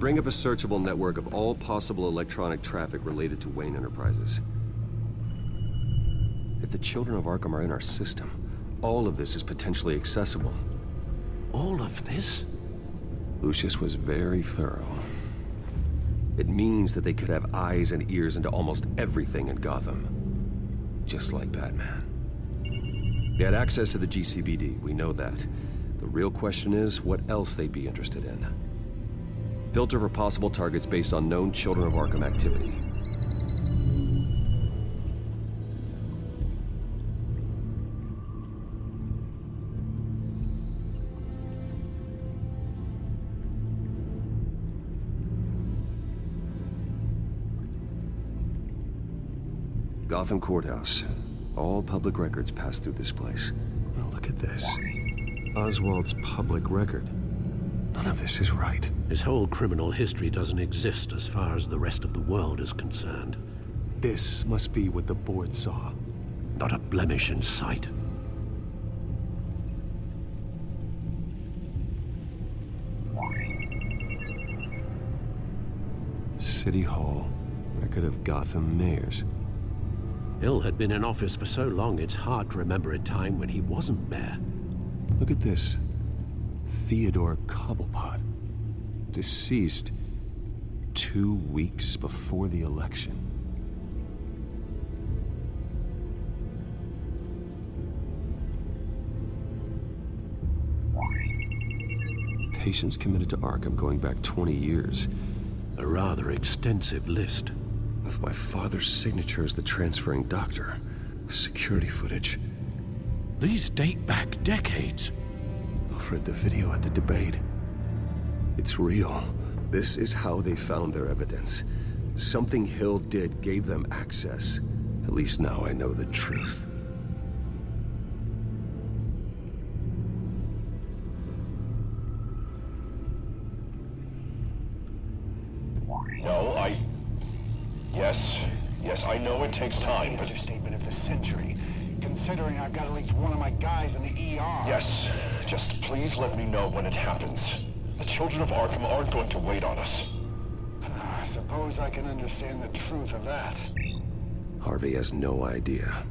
Bring up a searchable network of all possible electronic traffic related to Wayne Enterprises. If the Children of Arkham are in our system, all of this is potentially accessible. All of this? Lucius was very thorough. It means that they could have eyes and ears into almost everything in Gotham. Just like Batman. They had access to the GCPD, we know that. The real question is, what else they'd be interested in. Filter for possible targets based on known Children of Arkham activity. Gotham Courthouse. All public records pass through this place. Well, look at this. Oswald's public record. None of this is right. His whole criminal history doesn't exist as far as the rest of the world is concerned. This must be what the board saw. Not a blemish in sight. City Hall. Record of Gotham mayors. Hill had been in office for so long, it's hard to remember a time when he wasn't mayor. Look at this. Theodore Cobblepot. Deceased 2 weeks before the election. Patients committed to Arkham going back 20 years. A rather extensive list. With my father's signature as the transferring doctor. Security footage. These date back decades. Alfred, the video at the debate. It's real. This is how they found their evidence. Something Hill did gave them access. At least now I know the truth. No, Yes, I know it takes time, but... Understatement of the century, considering I've got at least one of my guys in the ER. Yes, just please let me know when it happens. The Children of Arkham aren't going to wait on us. I suppose I can understand the truth of that. Harvey has no idea.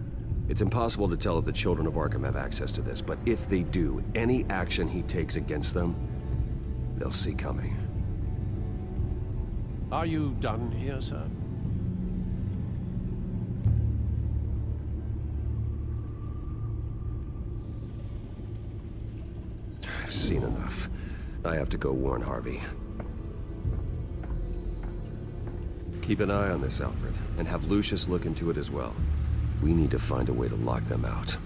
It's impossible to tell if the Children of Arkham have access to this, but if they do, any action he takes against them, they'll see coming. Are you done here, sir? I've seen enough. I have to go warn Harvey. Keep an eye on this, Alfred, and have Lucius look into it as well. We need to find a way to lock them out.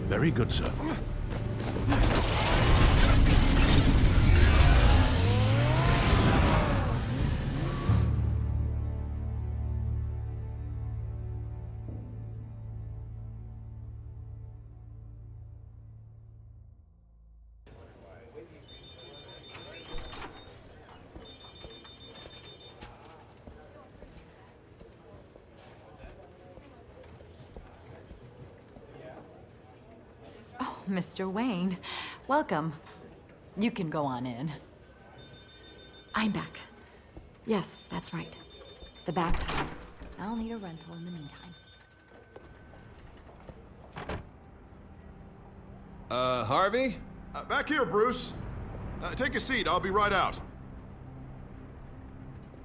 Very good, sir. Mr. Wayne, welcome. You can go on in. I'm back. Yes, that's right. The back tire. I'll need a rental in the meantime. Harvey? Back here, Bruce. Take a seat. I'll be right out.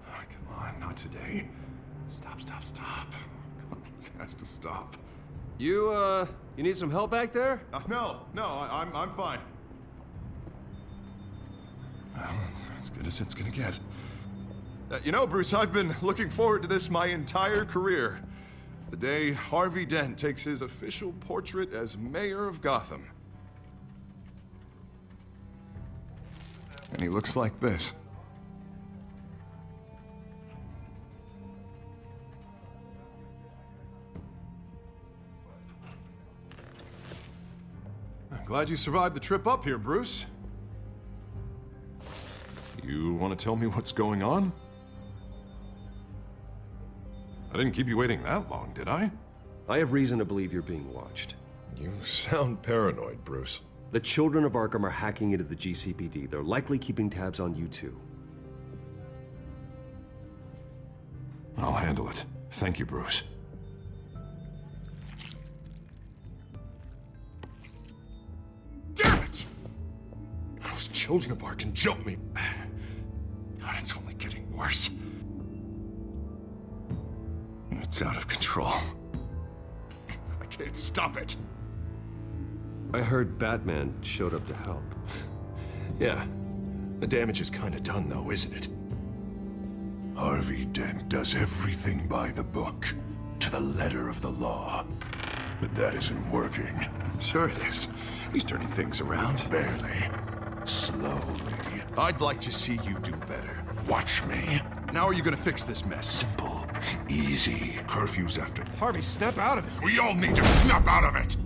Oh, come on, not today. Stop. It has to stop. You need some help back there? No, I'm fine. Well, it's as good as it's gonna get. You know, Bruce, I've been looking forward to this my entire career. The day Harvey Dent takes his official portrait as mayor of Gotham. And he looks like this. I'm glad you survived the trip up here, Bruce. You want to tell me what's going on? I didn't keep you waiting that long, did I? I have reason to believe you're being watched. You sound paranoid, Bruce. The Children of Arkham are hacking into the GCPD. They're likely keeping tabs on you too. I'll handle it. Thank you, Bruce. Damn it! Those children of Arkham jumped me. God, it's only getting worse. It's out of control. I can't stop it. I heard Batman showed up to help. Yeah. The damage is kind of done, though, isn't it? Harvey Dent does everything by the book, to the letter of the law. But that isn't working. Sure it is. He's turning things around. Barely. Slowly. I'd like to see you do better. Watch me. Now are you gonna fix this mess? Simple. Easy. Curfew's after. Harvey, snap out of it. We all need to snap out of it!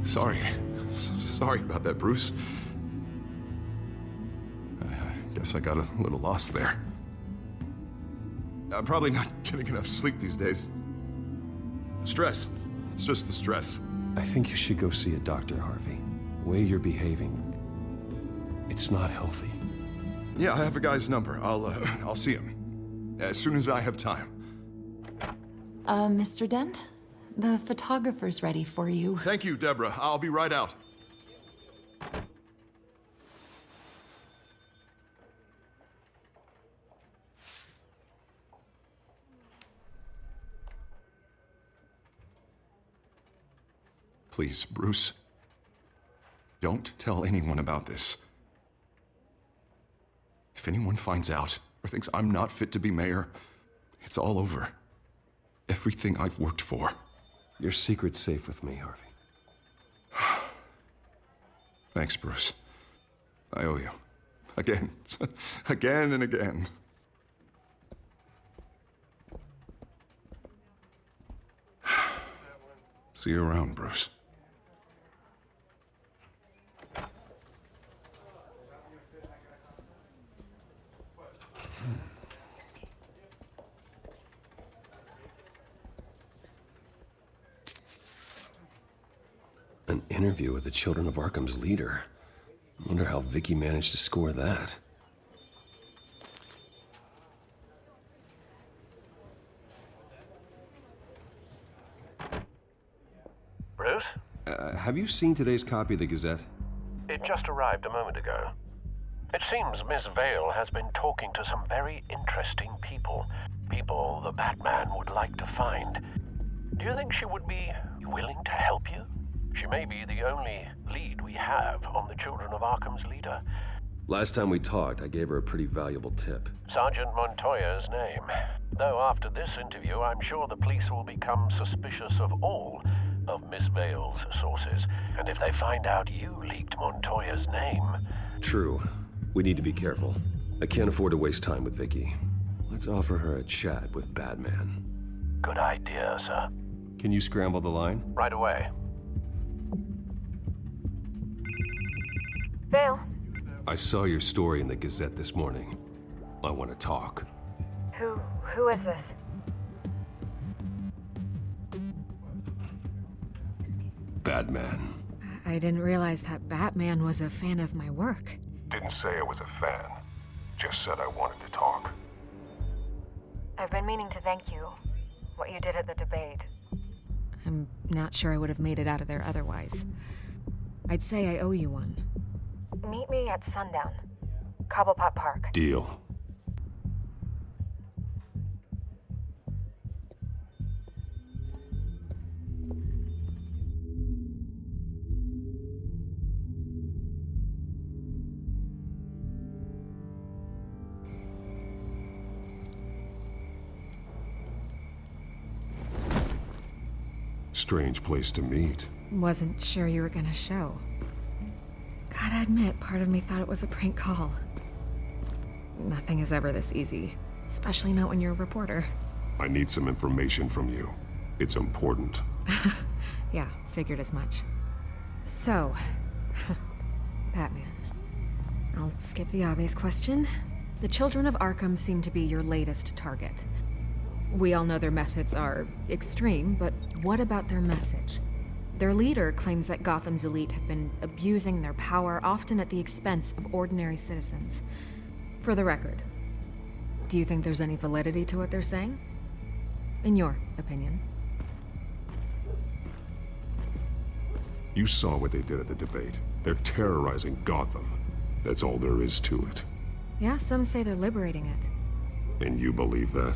Sorry. Sorry about that, Bruce. I guess I got a little lost there. I'm probably not getting enough sleep these days. Stress. It's just the stress. I think you should go see a doctor, Harvey. The way you're behaving, it's not healthy. Yeah, I have a guy's number. I'll see him as soon as I have time. Mr. Dent? The photographer's ready for you. Thank you, Deborah. I'll be right out. Please, Bruce. Don't tell anyone about this. If anyone finds out or thinks I'm not fit to be mayor, it's all over. Everything I've worked for. Your secret's safe with me, Harvey. Thanks, Bruce. I owe you. Again. Again and again. See you around, Bruce. An interview with the Children of Arkham's leader. I wonder how Vicky managed to score that. Bruce? Have you seen today's copy of the Gazette? It just arrived a moment ago. It seems Miss Vale has been talking to some very interesting people. People the Batman would like to find. Do you think she would be willing to help you? She may be the only lead we have on the Children of Arkham's leader. Last time we talked, I gave her a pretty valuable tip. Sergeant Montoya's name. Though after this interview, I'm sure the police will become suspicious of all of Miss Vale's sources. And if they find out you leaked Montoya's name... True. We need to be careful. I can't afford to waste time with Vicky. Let's offer her a chat with Batman. Good idea, sir. Can you scramble the line? Right away. Vale, I saw your story in the Gazette this morning. I want to talk. who is this? Batman. I didn't realize that Batman was a fan of my work. Didn't say I was a fan. Just said I wanted to talk. I've been meaning to thank you. What you did at the debate. I'm not sure I would have made it out of there otherwise. I'd say I owe you one. Meet me at sundown. Cobblepot Park. Deal. Strange place to meet. Wasn't sure you were gonna show. Gotta admit, part of me thought it was a prank call. Nothing is ever this easy, especially not when you're a reporter. I need some information from you. It's important. Yeah, figured as much. So, Batman. I'll skip the obvious question. The Children of Arkham seem to be your latest target. We all know their methods are extreme, but what about their message? Their leader claims that Gotham's elite have been abusing their power, often at the expense of ordinary citizens. For the record, do you think there's any validity to what they're saying? In your opinion? You saw what they did at the debate. They're terrorizing Gotham. That's all there is to it. Yeah, some say they're liberating it. And you believe that?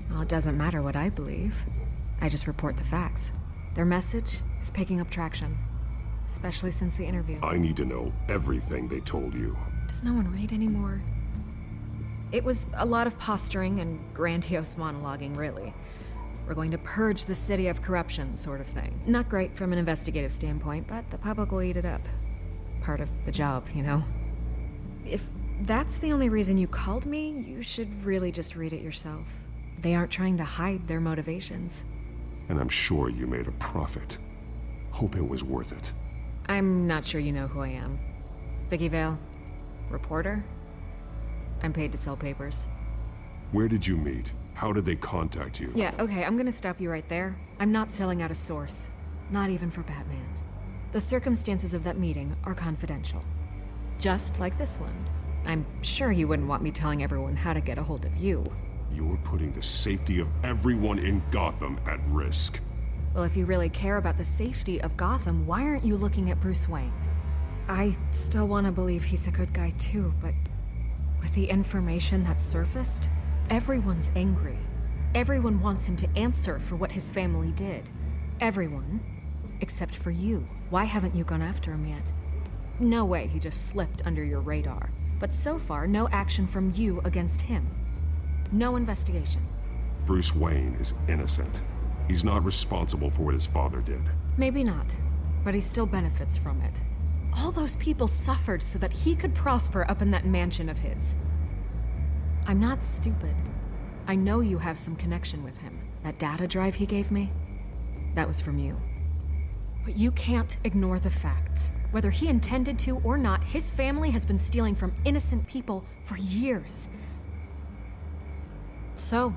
Well, it doesn't matter what I believe. I just report the facts. Their message is picking up traction, especially since the interview. I need to know everything they told you. Does no one read anymore? It was a lot of posturing and grandiose monologuing, really. We're going to purge the city of corruption, sort of thing. Not great from an investigative standpoint, but the public will eat it up. Part of the job, you know? If that's the only reason you called me, you should really just read it yourself. They aren't trying to hide their motivations. And I'm sure you made a profit. Hope it was worth it. I'm not sure you know who I am. Vicky Vale. Reporter? I'm paid to sell papers. Where did you meet? How did they contact you? Yeah, okay, I'm gonna stop you right there. I'm not selling out a source. Not even for Batman. The circumstances of that meeting are confidential. Just like this one. I'm sure you wouldn't want me telling everyone how to get a hold of you. You're putting the safety of everyone in Gotham at risk. Well, if you really care about the safety of Gotham, why aren't you looking at Bruce Wayne? I still want to believe he's a good guy too, but with the information that's surfaced, everyone's angry. Everyone wants him to answer for what his family did. Everyone, except for you. Why haven't you gone after him yet? No way he just slipped under your radar. But so far, no action from you against him. No investigation. Bruce Wayne is innocent. He's not responsible for what his father did. Maybe not, but he still benefits from it. All those people suffered so that he could prosper up in that mansion of his. I'm not stupid. I know you have some connection with him. That data drive he gave me, that was from you. But you can't ignore the facts. Whether he intended to or not, his family has been stealing from innocent people for years. So,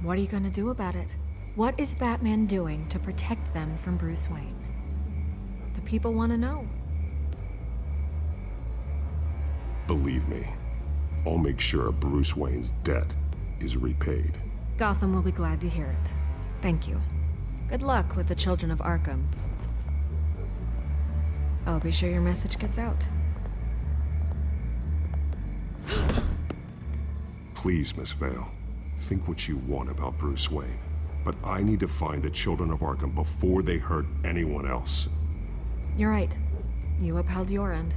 what are you gonna do about it? What is Batman doing to protect them from Bruce Wayne? The people want to know. Believe me, I'll make sure Bruce Wayne's debt is repaid. Gotham will be glad to hear it. Thank you. Good luck with the Children of Arkham. I'll be sure your message gets out. Please, Miss Vale, think what you want about Bruce Wayne. But I need to find the Children of Arkham before they hurt anyone else. You're right. You upheld your end.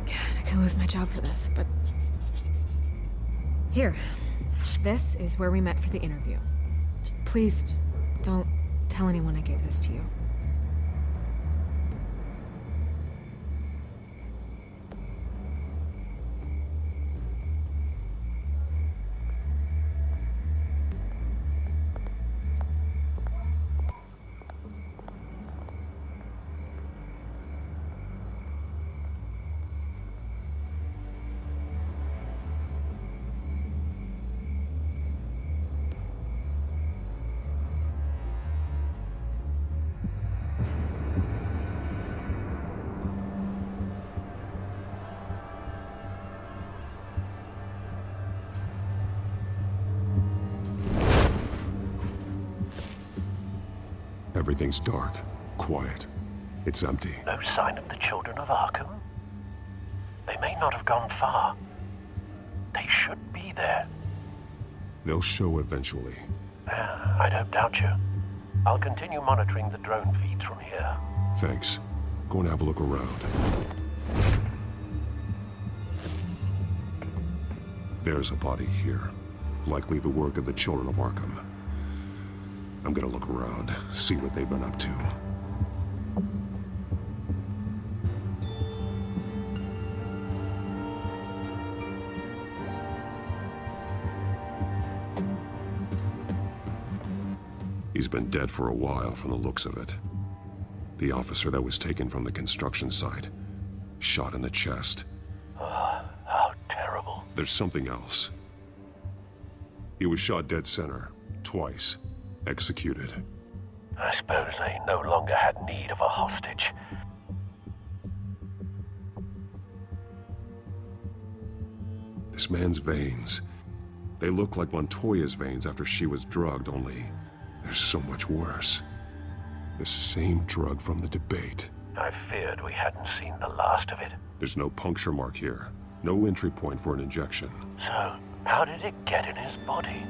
God, I could lose my job for this, but... Here. This is where we met for the interview. Just please, don't tell anyone I gave this to you. Everything's dark, quiet. It's empty. No sign of the Children of Arkham? They may not have gone far. They should be there. They'll show eventually. I don't doubt you. I'll continue monitoring the drone feeds from here. Thanks. Go and have a look around. There's a body here. Likely the work of the Children of Arkham. I'm gonna look around, see what they've been up to. He's been dead for a while from the looks of it. The officer that was taken from the construction site. Shot in the chest. How terrible. There's something else. He was shot dead center, twice, executed. I suppose they no longer had need of a hostage. This man's veins, they look like Montoya's veins after she was drugged, only they're so much worse. The same drug from the debate. I feared we hadn't seen the last of it. There's no puncture mark here, no entry point for an injection. So, how did it get in his body?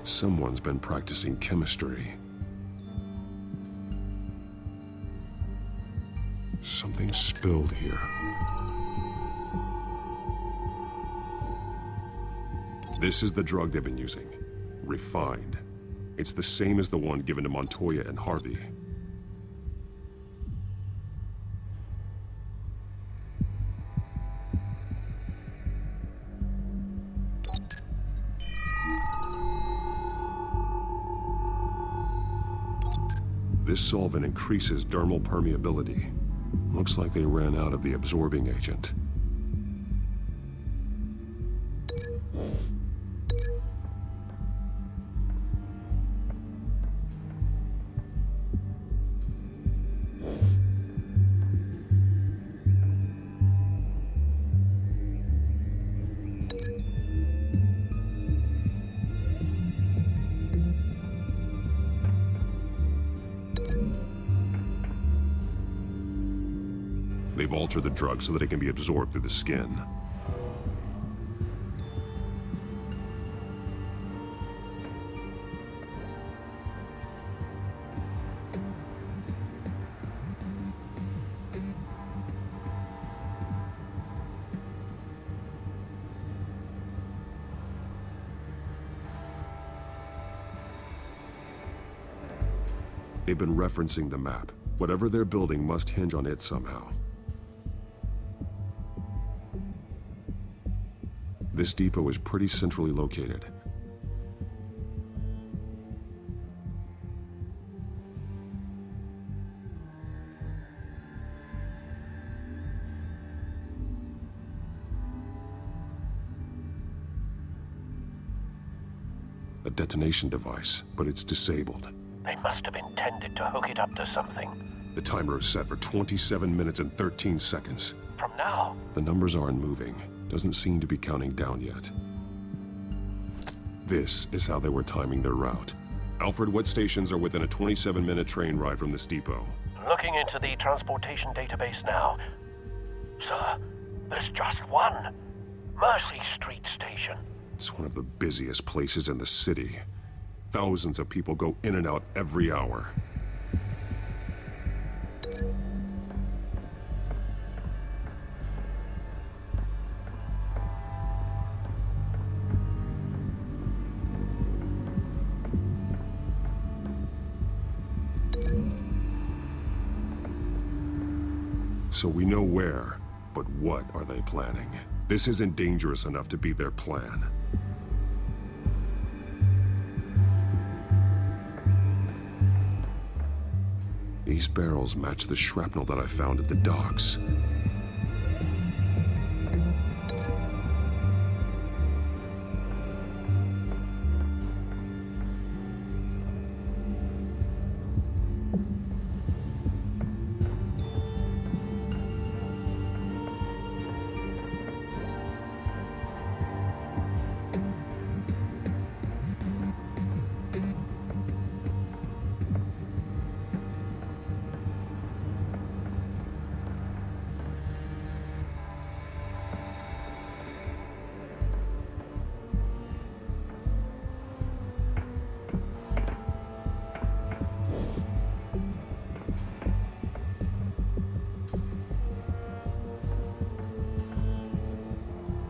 Someone's been practicing chemistry. Something spilled here. This is the drug they've been using. Refined. It's the same as the one given to Montoya and Harvey. This solvent increases dermal permeability. Looks like they ran out of the absorbing agent. They've altered the drug so that it can be absorbed through the skin. They've been referencing the map. Whatever they're building must hinge on it somehow. This depot is pretty centrally located. A detonation device, but it's disabled. They must have intended to hook it up to something. The timer is set for 27 minutes and 13 seconds. From now? The numbers aren't moving. Doesn't seem to be counting down yet. This is how they were timing their route. Alfred, what stations are within a 27-minute train ride from this depot? Looking into the transportation database now. Sir, there's just one. Mercy Street Station. It's one of the busiest places in the city. Thousands of people go in and out every hour. So we know where, but what are they planning? This isn't dangerous enough to be their plan. These barrels match the shrapnel that I found at the docks.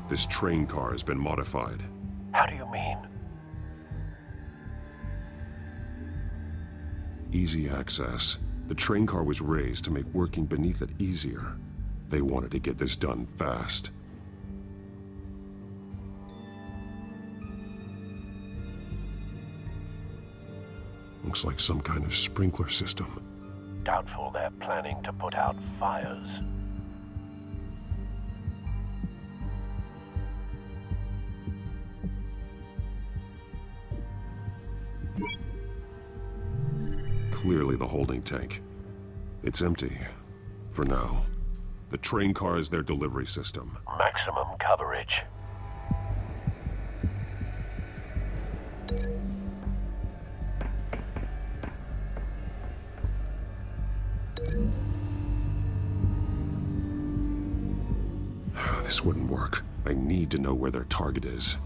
This train car has been modified. How do you mean? Easy access. The train car was raised to make working beneath it easier. They wanted to get this done fast. Looks like some kind of sprinkler system. Doubtful they're planning to put out fires. Clearly the holding tank. It's empty. For now. The train car is their delivery system. Maximum coverage. This wouldn't work. I need to know where their target is.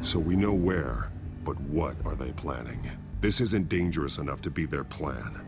So we know where, but what are they planning? This isn't dangerous enough to be their plan.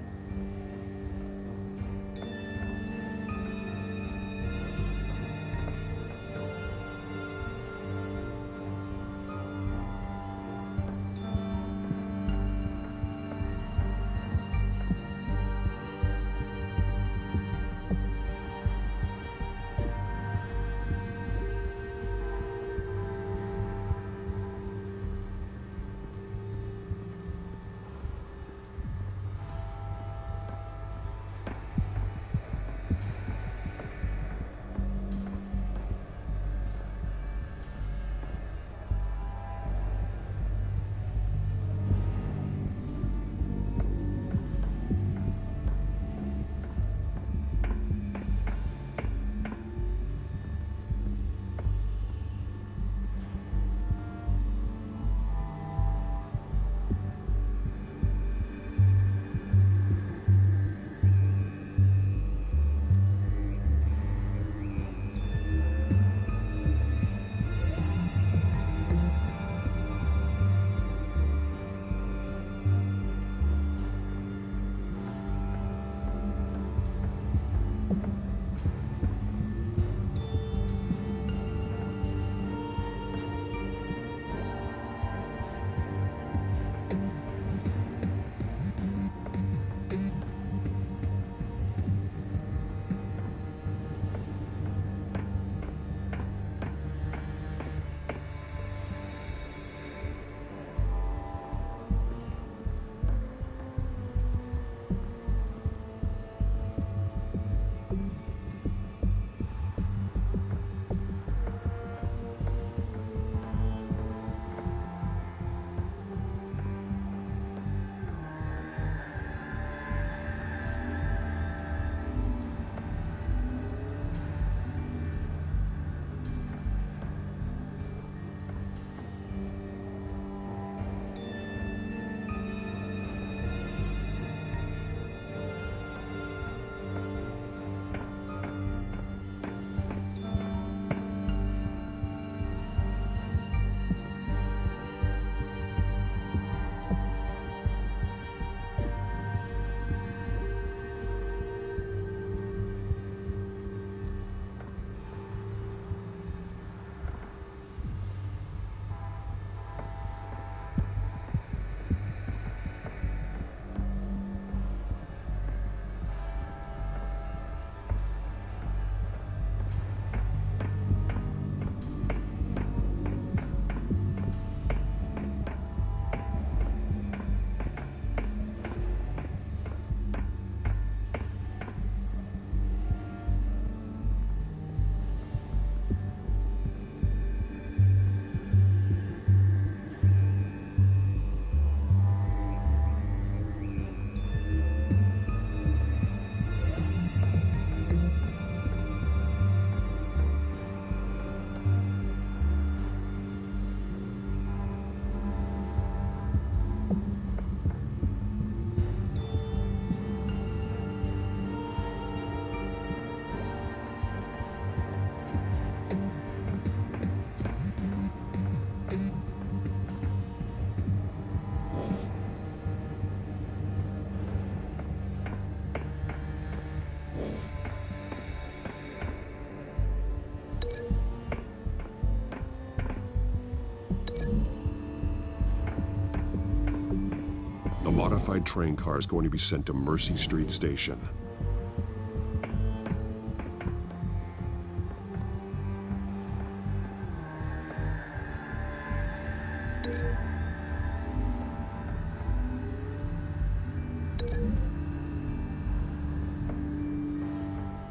modified train car is going to be sent to Mercy Street Station.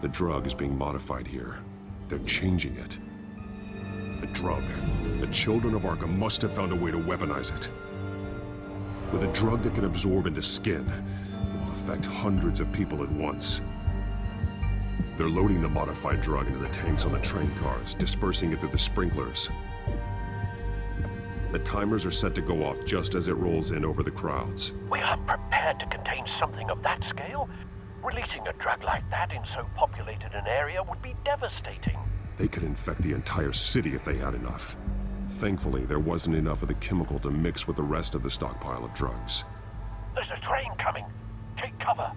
The drug is being modified here. They're changing it. The drug. The children of Arkham must have found a way to weaponize it. With a drug that can absorb into skin, it will affect hundreds of people at once. They're loading the modified drug into the tanks on the train cars, dispersing it through the sprinklers. The timers are set to go off just as it rolls in over the crowds. We aren't prepared to contain something of that scale. Releasing a drug like that in so populated an area would be devastating. They could infect the entire city if they had enough. Thankfully, there wasn't enough of the chemical to mix with the rest of the stockpile of drugs. There's a train coming. Take cover.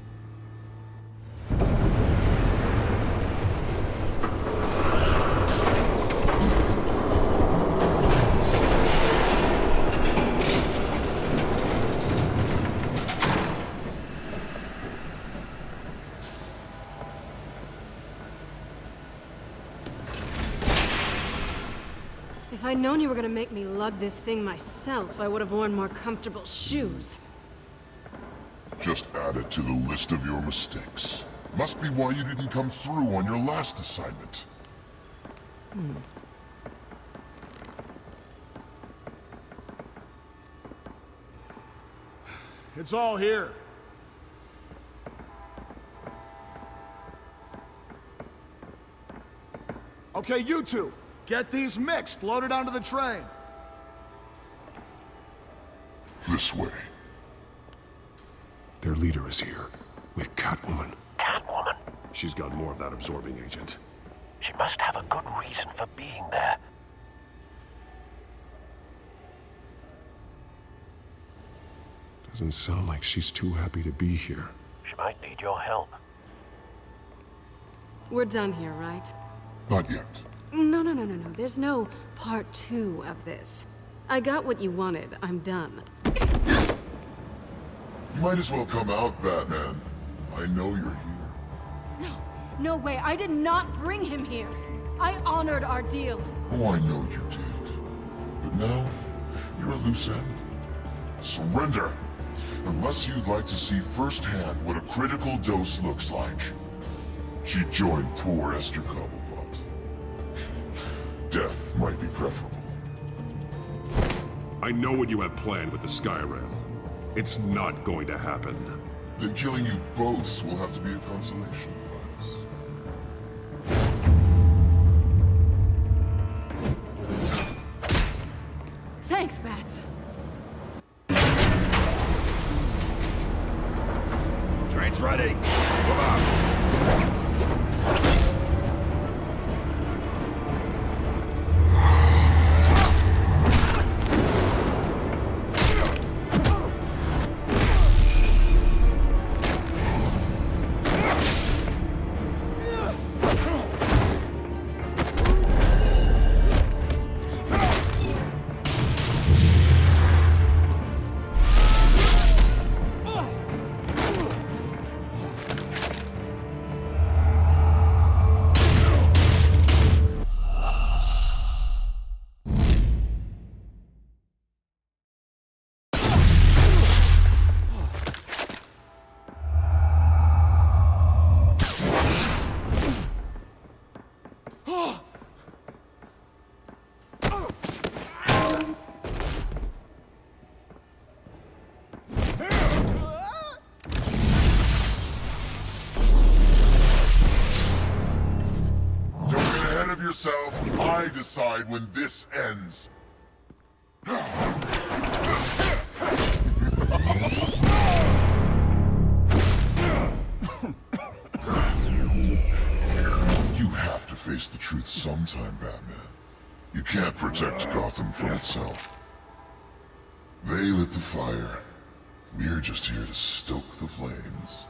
If I'd known you were gonna make me lug this thing myself, I would have worn more comfortable shoes. Just add it to the list of your mistakes. Must be why you didn't come through on your last assignment. It's all here. Okay, you two, get these mixed, loaded onto the train. This way. Their leader is here, with Catwoman. Catwoman? She's got more of that absorbing agent. She must have a good reason for being there. Doesn't sound like she's too happy to be here. She might need your help. We're done here, right? Not yet. No. There's no part 2 of this. I got what you wanted. I'm done. You might as well come out, Batman. I know you're here. No way. I did not bring him here. I honored our deal. Oh, I know you did. But now, you're a loose end. Surrender! Unless you'd like to see firsthand what a critical dose looks like. She joined poor Esther Cobblepot. Death might be preferable. I know what you have planned with the Skyrail. It's not going to happen. Then killing you both will have to be a consolation prize. Thanks, Bats. Train's ready. Move out. Yourself, I decide when this ends. You have to face the truth sometime, Batman. You can't protect Gotham from itself. They lit the fire. We're just here to stoke the flames.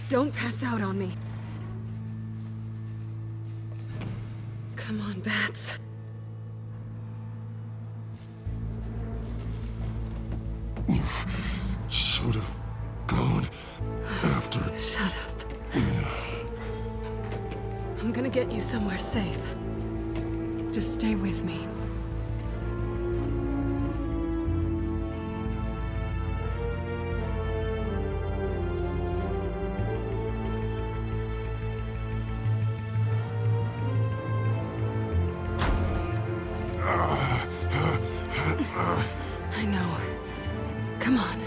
Don't pass out on me. Come on, Bats. Should have gone after. Shut up. I'm gonna get you somewhere safe. Just stay with me. I know. Come on.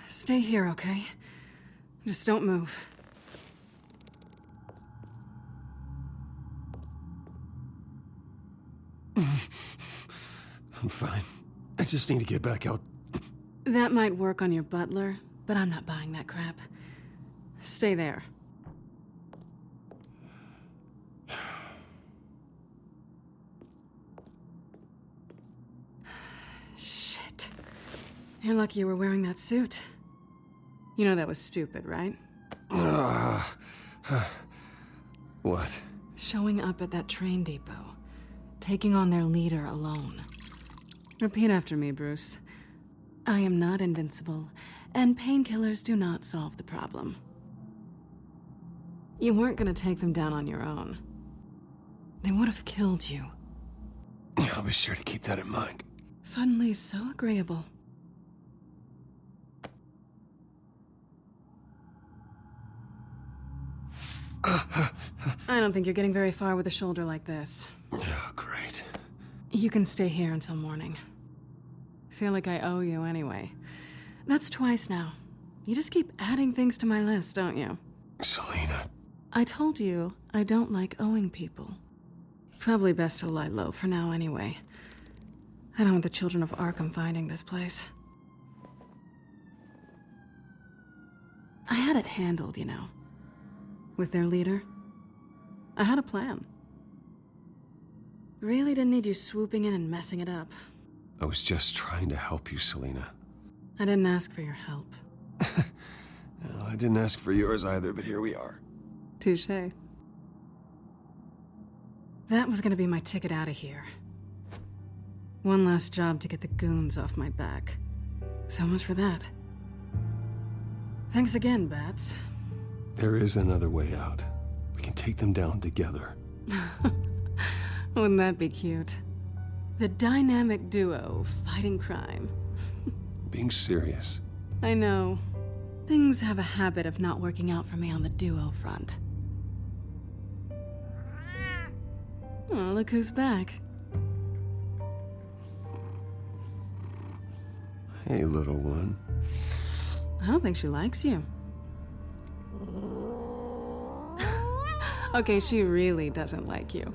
Stay here, okay? Just don't move. I'm fine. I just need to get back out. That might work on your butler, but I'm not buying that crap. Stay there. Shit. You're lucky you were wearing that suit. You know that was stupid, right? What? Showing up at that train depot. Taking on their leader alone. Repeat after me, Bruce. I am not invincible, and painkillers do not solve the problem. You weren't gonna take them down on your own. They would have killed you. I'll be sure to keep that in mind. Suddenly so agreeable. I don't think you're getting very far with a shoulder like this. Oh, great. You can stay here until morning. Feel like I owe you anyway. That's twice now. You just keep adding things to my list, don't you? Selina. I told you I don't like owing people. Probably best to lie low for now anyway. I don't want the children of Arkham finding this place. I had it handled, you know. With their leader. I had a plan. Really didn't need you swooping in and messing it up. I was just trying to help you, Selina. I didn't ask for your help. Well, I didn't ask for yours either, but here we are. Touché. That was gonna be my ticket out of here. One last job to get the goons off my back. So much for that. Thanks again, Bats. There is another way out. We can take them down together. Wouldn't that be cute? The dynamic duo fighting crime. Being serious. I know. Things have a habit of not working out for me on the duo front. Oh, look who's back. Hey, little one. I don't think she likes you. Okay, she really doesn't like you.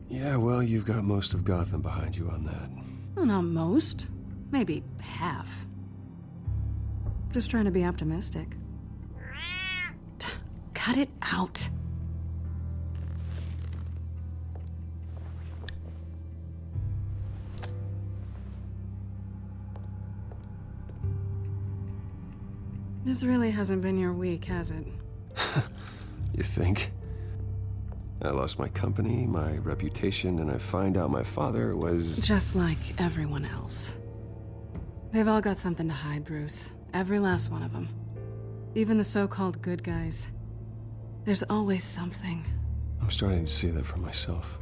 Yeah, well, you've got most of Gotham behind you on that. Well, not most. Maybe half. Just trying to be optimistic. Cut it out. This really hasn't been your week, has it? You think? I lost my company, my reputation, and I find out my father was... Just like everyone else. They've all got something to hide, Bruce. Every last one of them. Even the so-called good guys. There's always something. I'm starting to see that for myself.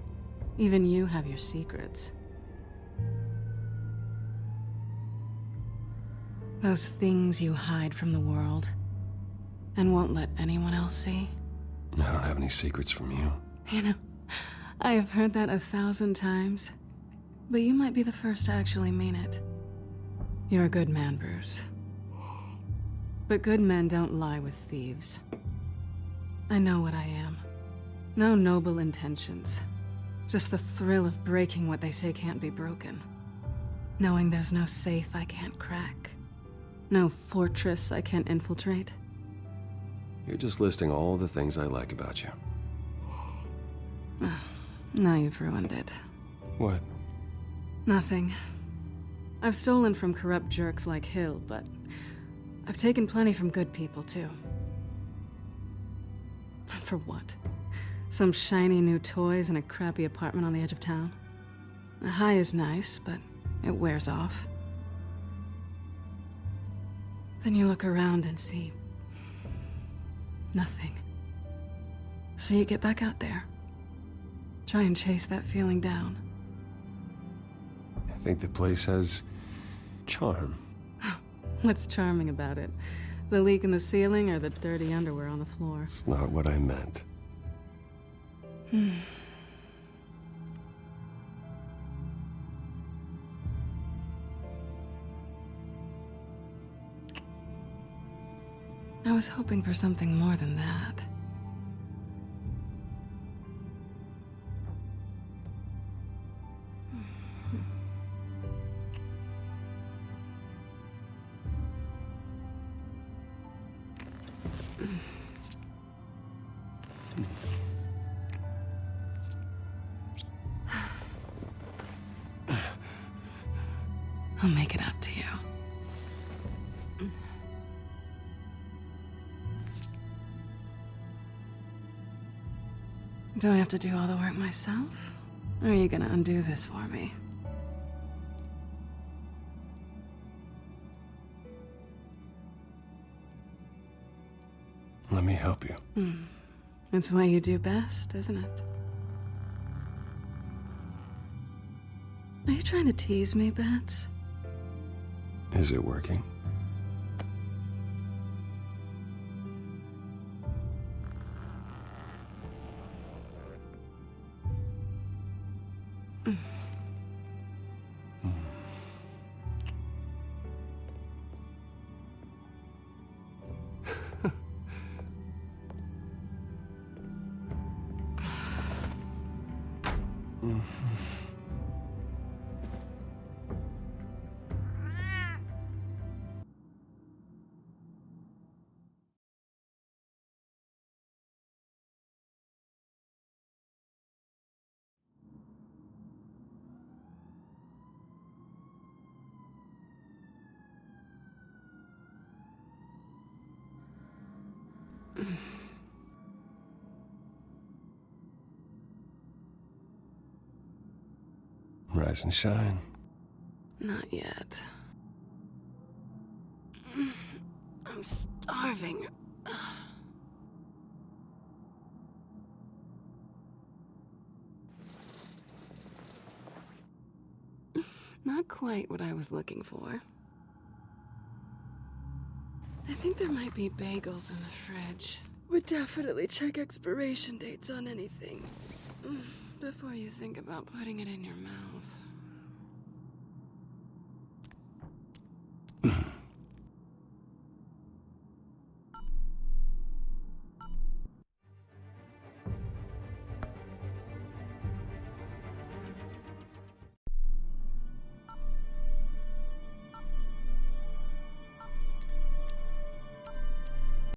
Even you have your secrets. Those things you hide from the world and won't let anyone else see. I don't have any secrets from you. You know, I have heard that 1,000 times, but you might be the first to actually mean it. You're a good man, Bruce. But good men don't lie with thieves. I know what I am. No noble intentions. Just the thrill of breaking what they say can't be broken. Knowing there's no safe I can't crack. No fortress I can't infiltrate. You're just listing all the things I like about you. Now you've ruined it. What? Nothing. I've stolen from corrupt jerks like Hill, but I've taken plenty from good people, too. For what? Some shiny new toys and a crappy apartment on the edge of town? The high is nice, but it wears off. Then you look around and see nothing. So you get back out there. Try and chase that feeling down. I think the place has charm. What's charming about it? The leak in the ceiling or the dirty underwear on the floor? It's not what I meant. I was hoping for something more than that. I'll make it up to you. Do I have to do all the work myself? Or are you gonna undo this for me? Let me help you. It's what you do best, isn't it? Are you trying to tease me, Bats? Is it working? Rise and shine. Not yet. I'm starving. Not quite what I was looking for. I think there might be bagels in the fridge. Would definitely check expiration dates on anything before you think about putting it in your mouth.